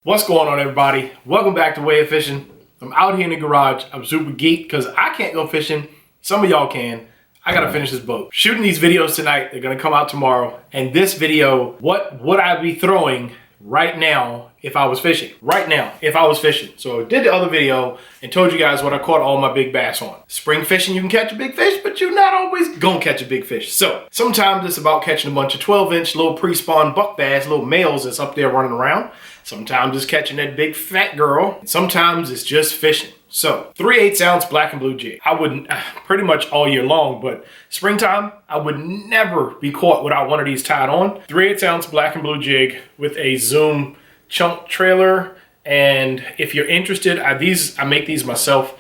What's going on, everybody? Welcome back to WAEofFishing. I'm out here in the garage. I'm super geeked because I can't go fishing. Some of y'all can. I gotta finish this boat. Shooting these videos tonight. They're gonna come out tomorrow. And this video, what would I be throwing right now if I was fishing? Right now, if I was fishing. So I did the other video and told you guys what I caught all my big bass on. Spring fishing, you can catch a big fish, but you're not always gonna catch a big fish. So sometimes it's about catching a bunch of 12-inch little pre-spawn buck bass, little males that's up there running around. Sometimes it's catching that big fat girl. Sometimes it's just fishing. So 3/8 ounce black and blue jig. I wouldn't pretty much all year long, but springtime, I would never be caught without one of these tied on. 3/8 ounce black and blue jig with a Zoom chunk trailer. And if you're interested, I make these myself.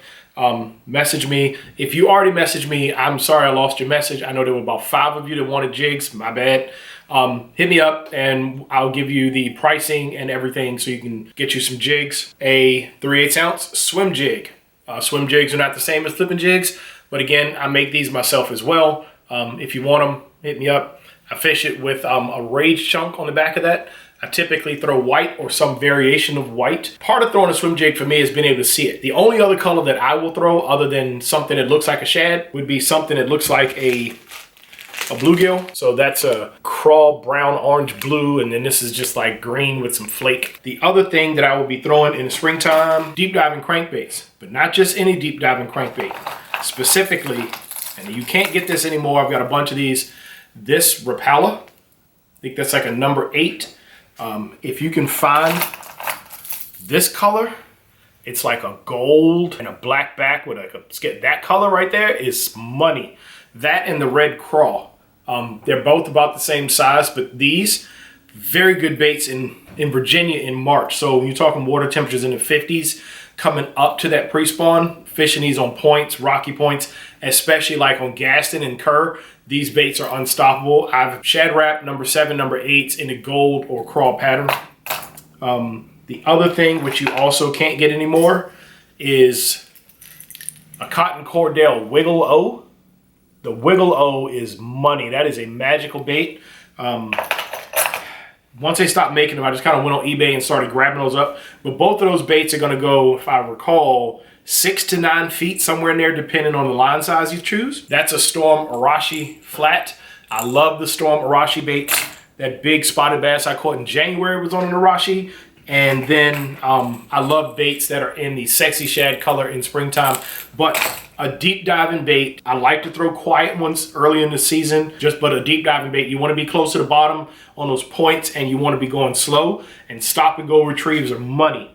Message me. If you already messaged me, I'm sorry I lost your message. I know there were about 5 of you that wanted jigs. My bad. Hit me up and I'll give you the pricing and everything so you can get you some jigs. A 3/8 ounce swim jig. Swim jigs are not the same as flipping jigs, but again, I make these myself as well. If you want them, hit me up. I fish it with a rage chunk on the back of that. I typically throw white or some variation of white. Part of throwing a swim jig for me is being able to see it. The only other color that I will throw other than something that looks like a shad would be something that looks like a bluegill. So that's a crawl brown, orange, blue, and then this is just like green with some flake. The other thing that I will be throwing in the springtime, deep diving crankbaits, but not just any deep diving crankbait. Specifically, and you can't get this anymore, I've got a bunch of these. This Rapala, I think that's like a number 8. If you can find this color, it's like a gold and a black back with that color right there is money. That and the red crawl. They're both about the same size, but these very good baits in Virginia in March. So when you're talking water temperatures in the 50s, coming up to that pre-spawn, fishing these on points, rocky points, especially like on Gaston and Kerr, these baits are unstoppable. I've shad wrapped number 7, number 8s in the gold or crawl pattern. The other thing which you also can't get anymore is a cotton cordell Wiggle O. The Wiggle O is money. That is a magical bait. Once they stopped making them, I just kind of went on eBay and started grabbing those up. But both of those baits are going to go, if I recall, 6 to 9 feet, somewhere in there, depending on the line size you choose. That's a Storm Arashi flat. I love the Storm Arashi baits. That big spotted bass I caught in January was on an Arashi. And then I love baits that are in the sexy shad color in springtime. But a deep diving bait, I like to throw quiet ones early in the season, but a deep diving bait, you want to be close to the bottom on those points and you want to be going slow, and stop and go retrieves are money.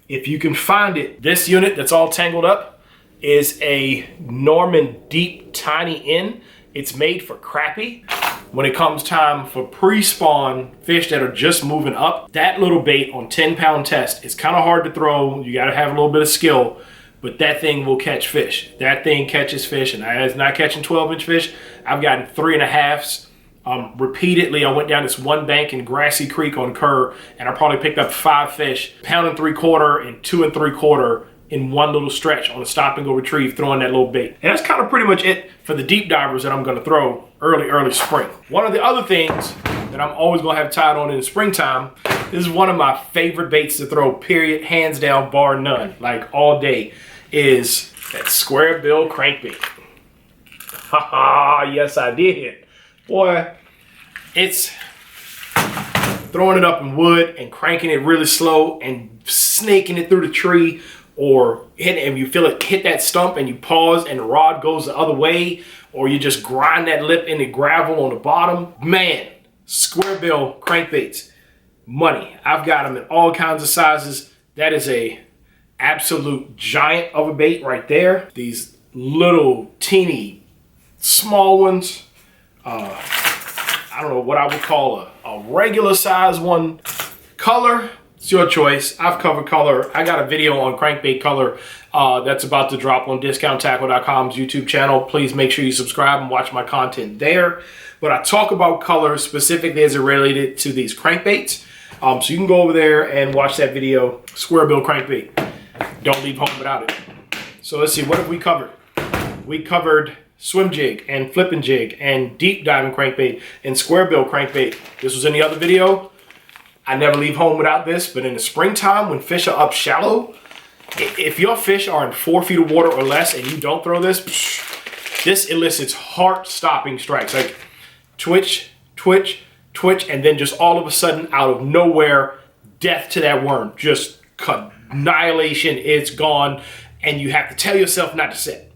If you can find it, this unit that's all tangled up is a Norman Deep Tiny N. It's made for crappie. When it comes time for pre-spawn fish that are just moving up, that little bait on 10-pound test, it's kind of hard to throw. You got to have a little bit of skill, but that thing will catch fish. That thing catches fish, and it's not catching 12-inch fish. I've gotten 3.5s. Repeatedly, I went down this one bank in Grassy Creek on Kerr, and I probably picked up 5 fish, 1 3/4 and 2 3/4 in one little stretch on a stop and go retrieve, throwing that little bait. And that's kind of pretty much it for the deep divers that I'm going to throw early spring. One of the other things that I'm always going to have tied on in the springtime, this is one of my favorite baits to throw, period, hands down, bar none, like all day, is that square bill crankbait. Haha, yes I did. Boy, it's throwing it up in wood and cranking it really slow and snaking it through the tree, or hitting it and you feel it hit that stump and you pause and the rod goes the other way, or you just grind that lip in the gravel on the bottom. Man, square bill crankbaits, money. I've got them in all kinds of sizes. That is a absolute giant of a bait right there. These little teeny small ones, I don't know what I would call a regular size one. Color, it's your choice. I've covered color. I got a video on crankbait color that's about to drop on discounttackle.com's YouTube channel. Please make sure you subscribe and watch my content there. But I talk about color specifically as it related to these crankbaits. So you can go over there and watch that video, square bill crankbait. Don't leave home without it. So let's see, what have we covered? We covered swim jig and flipping jig and deep diving crankbait and square bill crankbait. This was in the other video. I never leave home without this, but in the springtime when fish are up shallow, if your fish are in 4 feet of water or less and you don't throw this, this elicits heart-stopping strikes. Like twitch, twitch, twitch, and then just all of a sudden, out of nowhere, death to that worm. Just annihilation, it's gone, and you have to tell yourself not to set.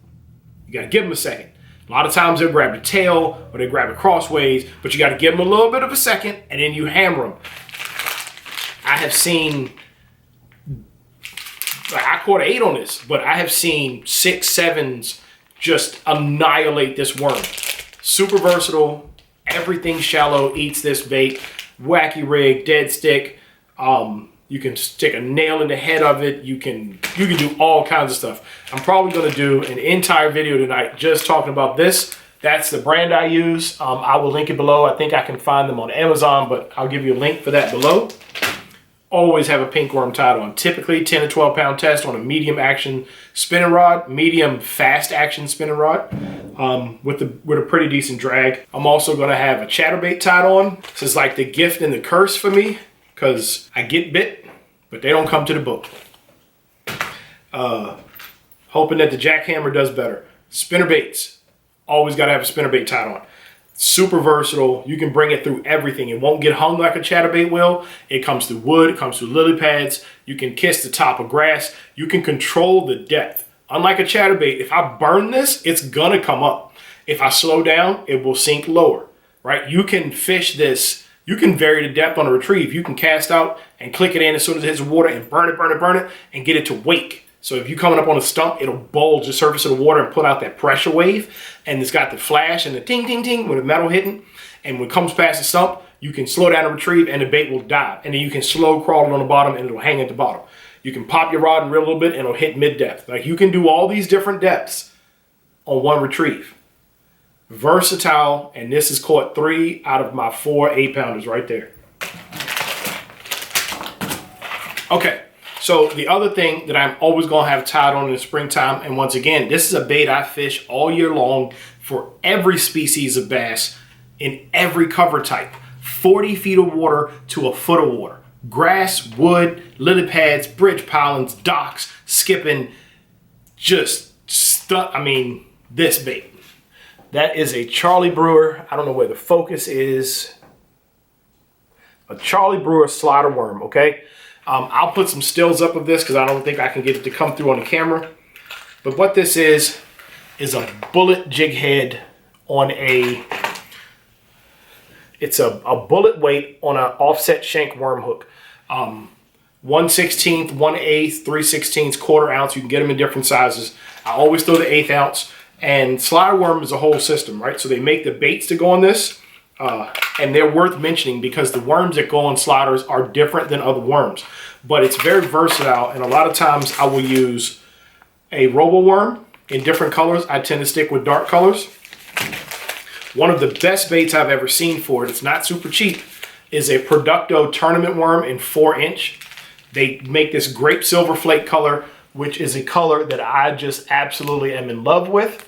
You gotta give them a second. A lot of times they'll grab the tail or they grab it crossways, but you gotta give them a little bit of a second, and then you hammer them. I have seen, I caught 8 on this, but I have seen 6, 7s just annihilate this worm. Super versatile, everything shallow eats this bait. Wacky rig, dead stick. You can stick a nail in the head of it. You can do all kinds of stuff. I'm probably gonna do an entire video tonight just talking about this. That's the brand I use. I will link it below. I think I can find them on Amazon, but I'll give you a link for that below. Always have a pink worm tied on. Typically 10 to 12 pound test on a medium action spinning rod, medium fast action spinning rod, with a pretty decent drag. I'm also gonna have a chatterbait tied on. This is like the gift and the curse for me, because I get bit, but they don't come to the boat. Hoping that the jackhammer does better. Spinnerbaits, always gotta have a spinnerbait tied on. Super versatile. You can bring it through everything. It won't get hung like a chatterbait will. It comes through wood, it comes through lily pads. You can kiss the top of grass. You can control the depth. Unlike a chatterbait, if I burn this, it's gonna come up. If I slow down, it will sink lower, right? You can fish this. You can vary the depth on a retrieve. You can cast out and click it in as soon as it hits the water and burn it, and get it to wake. So if you're coming up on a stump, it'll bulge the surface of the water and put out that pressure wave. And it's got the flash and the ting, ting, ting with the metal hitting. And when it comes past the stump, you can slow down the retrieve and the bait will dive. And then you can slow crawl it on the bottom and it'll hang at the bottom. You can pop your rod and reel a little bit and it'll hit mid-depth. Like you can do all these different depths on one retrieve. Versatile, and this has caught 3 out of my 4 8-pounders right there. Okay. So the other thing that I'm always gonna have tied on in the springtime, and once again, this is a bait I fish all year long for every species of bass in every cover type. 40 feet of water to a foot of water. Grass, wood, lily pads, bridge pilings, docks, skipping, just stuff. I mean, this bait. That is a Charlie Brewer. I don't know where the focus is. A Charlie Brewer slider worm, okay? I'll put some stills up of this because I don't think I can get it to come through on the camera. But what this is a bullet jig head on a, it's a bullet weight on an offset shank worm hook. 1/16, 1/8, 3/16, quarter ounce. You can get them in different sizes. I always throw the 1/8 ounce. And slider worm is a whole system, right? So they make the baits to go on this. And they're worth mentioning because the worms that go on sliders are different than other worms. But it's very versatile, and a lot of times I will use a robo worm in different colors. I tend to stick with dark colors. One of the best baits I've ever seen for it, it's not super cheap, is a Producto tournament worm in 4-inch. They make this grape silver flake color, which is a color that I just absolutely am in love with.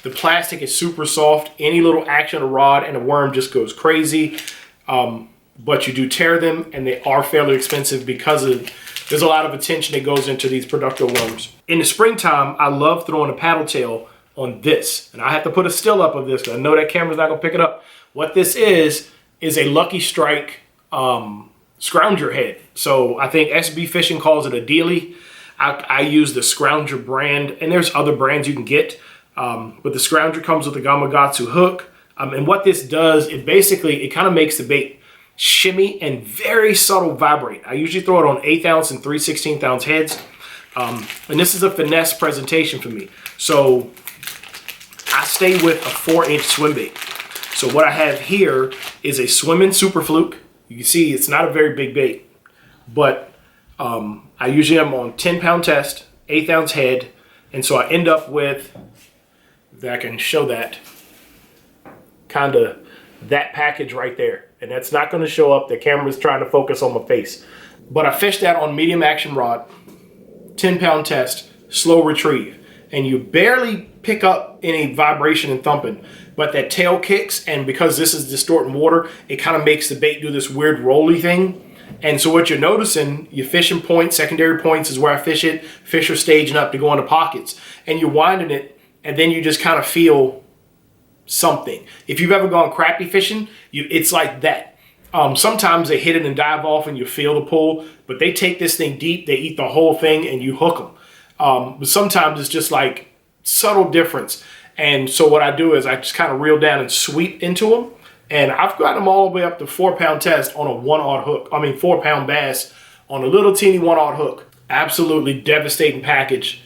The plastic is super soft. Any little action of a rod and a worm just goes crazy. But you do tear them, and they are fairly expensive because there's a lot of attention that goes into these Producto worms. In the springtime, I love throwing a paddle tail on this. And I have to put a still up of this because I know that camera's not gonna pick it up. What this is a Lucky Strike Scrounger Head. So I think SB Fishing calls it a dealie. I use the Scrounger brand, and there's other brands you can get. But the Scrounger comes with a Gamakatsu hook. And what this does, it kind of makes the bait shimmy and very subtle vibrate. I usually throw it on 1/8 ounce and 3/16 ounce heads. And this is a finesse presentation for me. So I stay with a 4-inch Swimbait. So what I have here is a swimming Super Fluke. You can see it's not a very big bait, but I usually am on 10-pound test, 1/8 ounce head. And so I end up with, if I can show that, kind of that package right there. And that's not going to show up. The camera's trying to focus on my face. But I fished that on medium action rod, 10-pound test, slow retrieve. And you barely pick up any vibration and thumping, but that tail kicks, and because this is distorting water, it kind of makes the bait do this weird rolly thing. And so what you're noticing, your fishing point, secondary points is where I fish it. Fish are staging up to go into pockets. And you're winding it, and then you just kind of feel something. If you've ever gone crappie fishing, it's like that. Sometimes they hit it and dive off and you feel the pull, but they take this thing deep, they eat the whole thing, and you hook them. But sometimes it's just like subtle difference. And so what I do is I just kind of reel down and sweep into them. And I've gotten them all the way up to 4-pound test on a 1/0 hook. I mean, 4-pound bass on a little teeny 1/0 hook. Absolutely devastating package.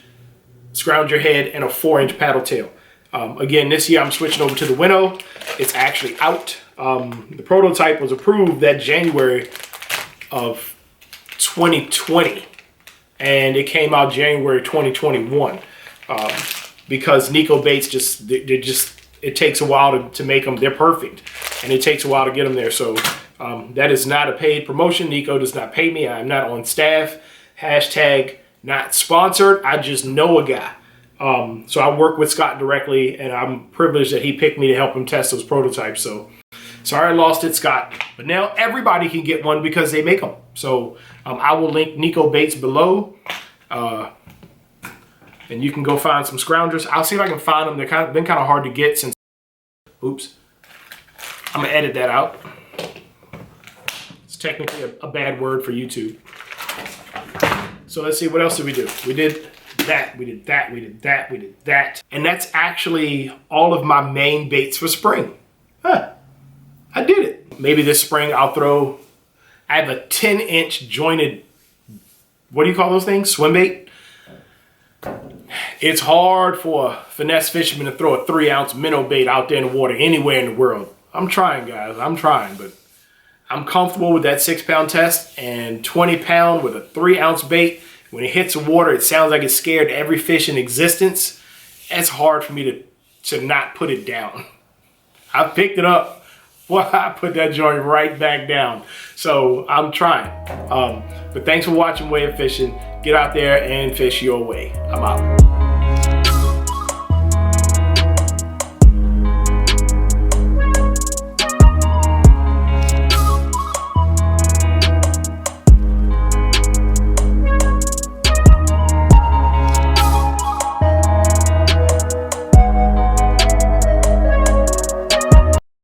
Scrounger head and a 4-inch paddle tail. Again, this year I'm switching over to the Winnow. It's actually out. The prototype was approved that January of 2020. And it came out January 2021. Because Nico baits it takes a while to make them. They're perfect, and it takes a while to get them there. So that is not a paid promotion. Nico does not pay me. I'm not on staff. Hashtag not sponsored. I just know a guy. So I work with Scott directly, and I'm privileged that he picked me to help him test those prototypes. So sorry I lost it, Scott. But now everybody can get one because they make them. So I will link Nico baits below. And you can go find some scroungers. I'll see if I can find them. They've been kind of hard to get since. Oops. I'm gonna edit that out. It's technically a bad word for YouTube. So let's see, what else did we do? We did that, we did that, we did that, we did that. And that's actually all of my main baits for spring. Huh. I did it. Maybe this spring I'll throw, I have a 10-inch jointed, what do you call those things? Swimbait. It's hard for a finesse fisherman to throw a 3-ounce minnow bait out there in the water anywhere in the world. I'm trying, guys. I'm trying, but I'm comfortable with that 6-pound test, and 20-pound with a 3-ounce bait. When it hits the water, it sounds like it's scared every fish in existence. It's hard for me to not put it down. I picked it up. Well, I put that joint right back down. So I'm trying. But thanks for watching Way of Fishing. Get out there and fish your way. I'm out.